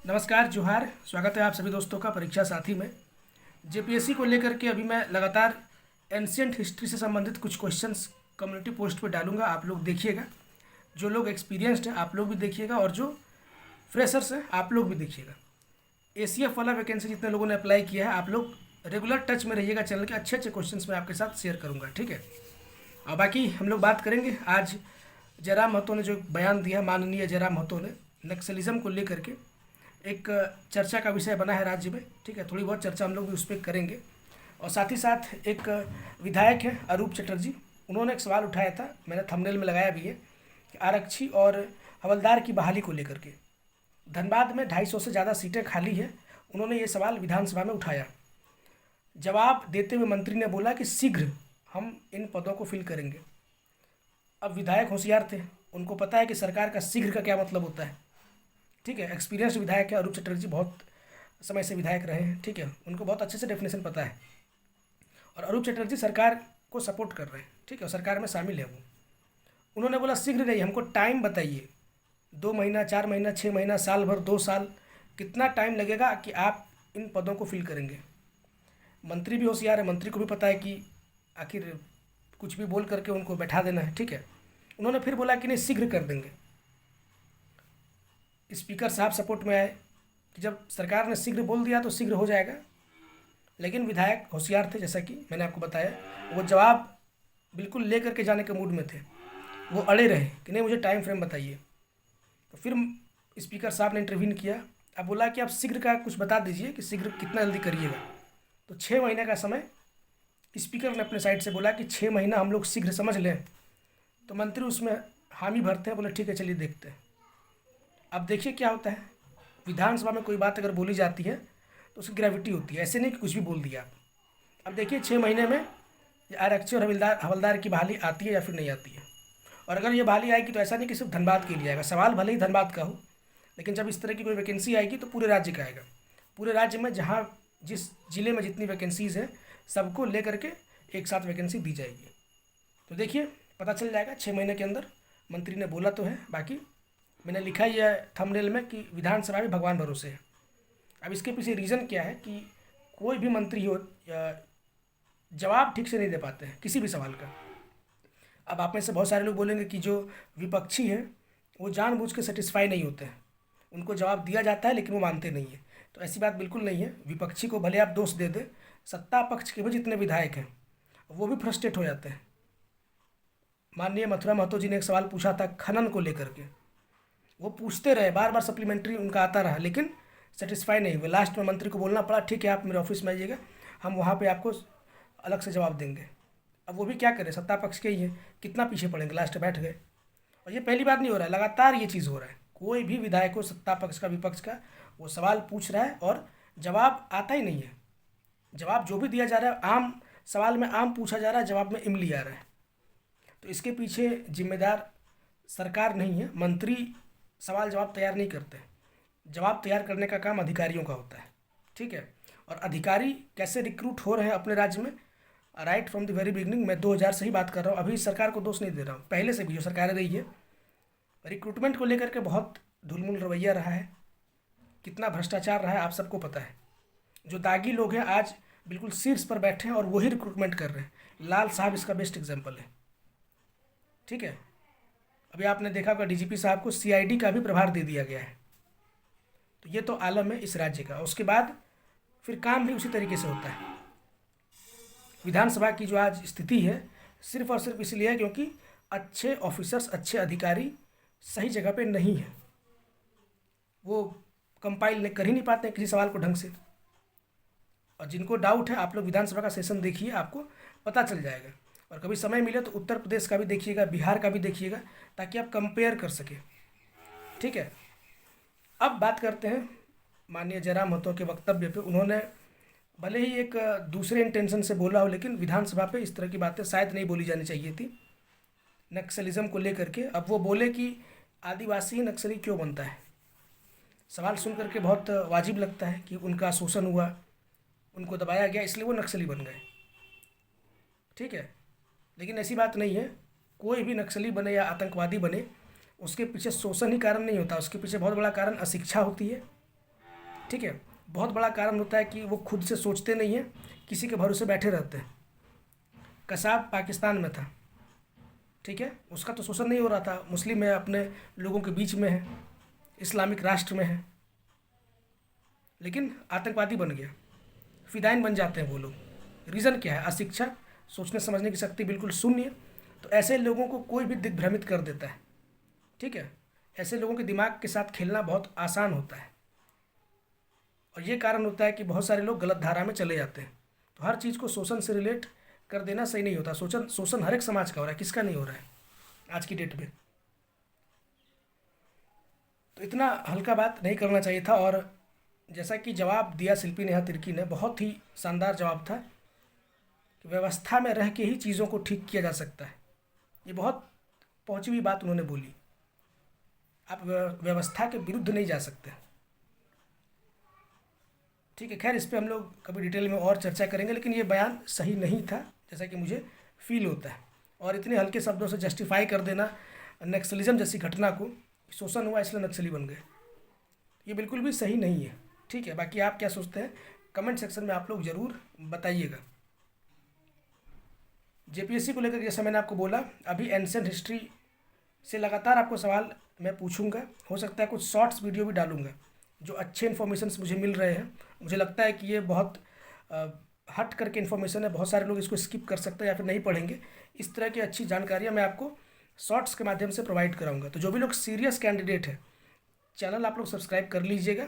नमस्कार, जोहार। स्वागत है आप सभी दोस्तों का परीक्षा साथी में। जेपीएससी को लेकर के अभी मैं लगातार एंशियंट हिस्ट्री से संबंधित कुछ क्वेश्चंस कम्युनिटी पोस्ट पे डालूंगा। आप लोग देखिएगा। जो लोग एक्सपीरियंस्ड हैं आप लोग भी देखिएगा, और जो फ्रेशर्स हैं आप लोग भी देखिएगा। एसीएफ वाला वैकेंसी जितने लोगों ने अप्लाई किया है, आप लोग रेगुलर टच में रहिएगा। चैनल के अच्छे अच्छे क्वेश्चन मैं आपके साथ शेयर करूँगा, ठीक है। और बाकी हम लोग बात करेंगे आज जयराम महतो ने जो बयान दिया, माननीय जयराम महतो ने नक्सलिज्म को लेकर के एक चर्चा का विषय बना है राज्य में, ठीक है। थोड़ी बहुत चर्चा हम लोग भी उस पर करेंगे। और साथ ही साथ एक विधायक है अरूप चटर्जी, उन्होंने एक सवाल उठाया था, मैंने थंबनेल में लगाया भी है, कि आरक्षी और हवलदार की बहाली को लेकर के धनबाद में 250 से ज़्यादा सीटें खाली है। उन्होंने ये सवाल विधानसभा में उठाया। जवाब देते हुए मंत्री ने बोला कि शीघ्र हम इन पदों को फिल करेंगे। अब विधायक होशियार थे, उनको पता है कि सरकार का शीघ्र का क्या मतलब होता है, ठीक है। एक्सपीरियंस विधायक है अरूप चटर्जी, बहुत समय से विधायक रहे हैं, ठीक है। उनको बहुत अच्छे से डेफिनेशन पता है। और अरूप चटर्जी सरकार को सपोर्ट कर रहे हैं, ठीक है, और सरकार में शामिल है वो। उन्होंने बोला शीघ्र नहीं, हमको टाइम बताइए, 2 महीना, 4 महीना, 6 महीना, साल भर, 2 साल, कितना टाइम लगेगा कि आप इन पदों को फिल करेंगे। मंत्री भी होशियार है, मंत्री को भी पता है कि आखिर कुछ भी बोल करके उनको बैठा देना है, ठीक है। उन्होंने फिर बोला कि नहीं, शीघ्र कर देंगे। स्पीकर साहब सपोर्ट में आए कि जब सरकार ने शीघ्र बोल दिया तो शीघ्र हो जाएगा। लेकिन विधायक होशियार थे, जैसा कि मैंने आपको बताया, वो जवाब बिल्कुल ले करके जाने के मूड में थे। वो अड़े रहे कि नहीं, मुझे टाइम फ्रेम बताइए। तो फिर स्पीकर साहब ने इंटरव्यून किया। अब बोला कि आप शीघ्र का कुछ बता दीजिए कि शीघ्र कितना जल्दी करिएगा। तो 6 महीने का समय स्पीकर ने अपने साइड से बोला कि 6 महीना हम लोग शीघ्र समझ लें। तो मंत्री उसमें हामी भरते हैं, बोले ठीक है, चलिए देखते हैं। अब देखिए क्या होता है। विधानसभा में कोई बात अगर बोली जाती है तो उसकी ग्रेविटी होती है, ऐसे नहीं कि कुछ भी बोल दिया आप। अब देखिए 6 महीने में आरक्षी और हवलदार की बहाली आती है या फिर नहीं आती है। और अगर ये बहाली आएगी तो ऐसा नहीं कि सिर्फ धनबाद के लिए आएगा। सवाल भले ही धनबाद का हो, लेकिन जब इस तरह की कोई वैकेंसी आएगी तो पूरे राज्य का आएगा। पूरे राज्य में जहाँ जिस जिले में जितनी वैकेंसीज है सबको ले करके एक साथ वैकेंसी दी जाएगी। तो देखिए पता चल जाएगा 6 महीने के अंदर। मंत्री ने बोला तो है, बाकी मैंने लिखा ही है थंबनेल में कि विधानसभा में भगवान भरोसे है। अब इसके पीछे रीज़न क्या है कि कोई भी मंत्री हो जवाब ठीक से नहीं दे पाते हैं किसी भी सवाल का। अब आप में से बहुत सारे लोग बोलेंगे कि जो विपक्षी है वो जानबूझ के सेटिस्फाई नहीं होते हैं, उनको जवाब दिया जाता है लेकिन वो मानते नहीं है। तो ऐसी बात बिल्कुल नहीं है। विपक्षी को भले आप दोष दे दें, सत्ता पक्ष के भी जितने विधायक हैं वो भी फ्रस्ट्रेट हो जाते हैं। माननीय मथुरा महतो जी ने एक सवाल पूछा था खनन को लेकर के, वो पूछते रहे, बार बार सप्लीमेंट्री उनका आता रहा, लेकिन सेटिस्फाई नहीं हुए। लास्ट में मंत्री को बोलना पड़ा, ठीक है आप मेरे ऑफिस में आइएगा, हम वहाँ पे आपको अलग से जवाब देंगे। अब वो भी क्या करें, सत्ता पक्ष के ही है, कितना पीछे पड़ेंगे, लास्ट में बैठ गए। और ये पहली बार नहीं हो रहा है, लगातार ये चीज़ हो रहा है। कोई भी विधायक को, सत्ता पक्ष का विपक्ष का, वो सवाल पूछ रहा है और जवाब आता ही नहीं है। जवाब जो भी दिया जा रहा है, आम सवाल में आम पूछा जा रहा है, जवाब में इमली आ रहा है। तो इसके पीछे जिम्मेदार सरकार नहीं है। मंत्री सवाल जवाब तैयार नहीं करते, जवाब तैयार करने का काम अधिकारियों का होता है, ठीक है। और अधिकारी कैसे रिक्रूट हो रहे हैं अपने राज्य में, right from the very beginning, मैं 2000 से ही बात कर रहा हूँ। अभी सरकार को दोष नहीं दे रहा हूँ, पहले से भी जो सरकारें रही है रिक्रूटमेंट को लेकर के बहुत धूलमुल रवैया रहा है, कितना भ्रष्टाचार रहा है आप सबको पता है। जो दागी लोग हैं आज बिल्कुल शीर्ष पर बैठे हैं और वही रिक्रूटमेंट कर रहे हैं। लाल साहब इसका बेस्ट एग्जाम्पल है, ठीक है। अभी आपने देखा होगा डीजीपी साहब को सीआईडी का भी प्रभार दे दिया गया है। तो ये तो आलम है इस राज्य का। उसके बाद फिर काम भी उसी तरीके से होता है। विधानसभा की जो आज स्थिति है सिर्फ और सिर्फ इसलिए है क्योंकि अच्छे ऑफिसर्स, अच्छे अधिकारी सही जगह पे नहीं है। वो कंपाइल कर ही नहीं पाते हैं किसी सवाल को ढंग से। और जिनको डाउट है, आप लोग विधानसभा का सेशन देखिए, आपको पता चल जाएगा। और कभी समय मिले तो उत्तर प्रदेश का भी देखिएगा, बिहार का भी देखिएगा, ताकि आप कंपेयर कर सकें, ठीक है। अब बात करते हैं माननीय जयराम महतो के वक्तव्य पे। उन्होंने भले ही एक दूसरे इंटेंशन से बोला हो, लेकिन विधानसभा पे इस तरह की बातें शायद नहीं बोली जानी चाहिए थी नक्सलिज्म को लेकर के। अब वो बोले कि आदिवासी ही नक्सली क्यों बनता है। सवाल सुन करके बहुत वाजिब लगता है कि उनका शोषण हुआ, उनको दबाया गया, इसलिए वो नक्सली बन गए, ठीक है। लेकिन ऐसी बात नहीं है। कोई भी नक्सली बने या आतंकवादी बने, उसके पीछे शोषण ही कारण नहीं होता, उसके पीछे बहुत बड़ा कारण अशिक्षा होती है, ठीक है। बहुत बड़ा कारण होता है कि वो खुद से सोचते नहीं हैं, किसी के भरोसे बैठे रहते हैं। कसाब पाकिस्तान में था, ठीक है, उसका तो शोषण नहीं हो रहा था, मुस्लिम है, अपने लोगों के बीच में है, इस्लामिक राष्ट्र में है, लेकिन आतंकवादी बन गया, फिदाइन बन जाते हैं वो लोग। रीज़न क्या है? अशिक्षा, सोचने समझने की शक्ति बिल्कुल शून्य। तो ऐसे लोगों को कोई भी दिग्भ्रमित कर देता है, ठीक है। ऐसे लोगों के दिमाग के साथ खेलना बहुत आसान होता है, और ये कारण होता है कि बहुत सारे लोग गलत धारा में चले जाते हैं। तो हर चीज़ को शोषण से रिलेट कर देना सही नहीं होता। शोषण शोषण हर एक समाज का हो रहा है, किसका नहीं हो रहा है आज की डेट में। तो इतना हल्का बात नहीं करना चाहिए था। और जैसा कि जवाब दिया शिल्पी नेहा तिर्की ने, बहुत ही शानदार जवाब था कि व्यवस्था में रह के ही चीज़ों को ठीक किया जा सकता है। ये बहुत पहुंची हुई बात उन्होंने बोली। आप व्यवस्था के विरुद्ध नहीं जा सकते, ठीक है। खैर, इस पर हम लोग कभी डिटेल में और चर्चा करेंगे, लेकिन ये बयान सही नहीं था जैसा कि मुझे फील होता है। और इतने हल्के शब्दों से जस्टिफाई कर देना नक्सलिज्म जैसी घटना को, शोषण हुआ इसलिए नक्सली बन गए, ये बिल्कुल भी सही नहीं है, ठीक है। बाकी आप क्या सोचते हैं कमेंट सेक्शन में आप लोग ज़रूर बताइएगा। जेपीएससी को लेकर जैसा मैंने आपको बोला, अभी एंशिएंट हिस्ट्री से लगातार आपको सवाल मैं पूछूंगा। हो सकता है कुछ शॉर्ट्स वीडियो भी डालूंगा, जो अच्छे इन्फॉर्मेशंस मुझे मिल रहे हैं। मुझे लगता है कि ये बहुत हट करके इन्फॉर्मेशन है, बहुत सारे लोग इसको स्किप कर सकते हैं या फिर नहीं पढ़ेंगे। इस तरह की अच्छी जानकारियाँ मैं आपको शॉर्ट्स के माध्यम से प्रोवाइड कराऊंगा। तो जो भी लोग सीरियस कैंडिडेट है, चैनल आप लोग सब्सक्राइब कर लीजिएगा,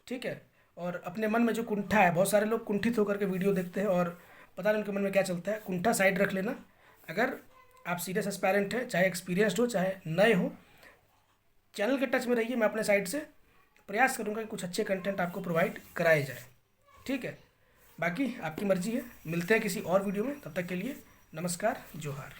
ठीक है। और अपने मन में जो कुंठा है, बहुत सारे लोग कुंठित होकर के वीडियो देखते हैं और पता नहीं उनके मन में क्या चलता है। कुंठा साइड रख लेना। अगर आप सीरियस एस्पायरेंट हैं, चाहे एक्सपीरियंस्ड हो चाहे नए हो, चैनल के टच में रहिए। मैं अपने साइड से प्रयास करूंगा कि कुछ अच्छे कंटेंट आपको प्रोवाइड कराए जाए, ठीक है। बाकी आपकी मर्जी है। मिलते हैं किसी और वीडियो में, तब तक के लिए नमस्कार, जोहार।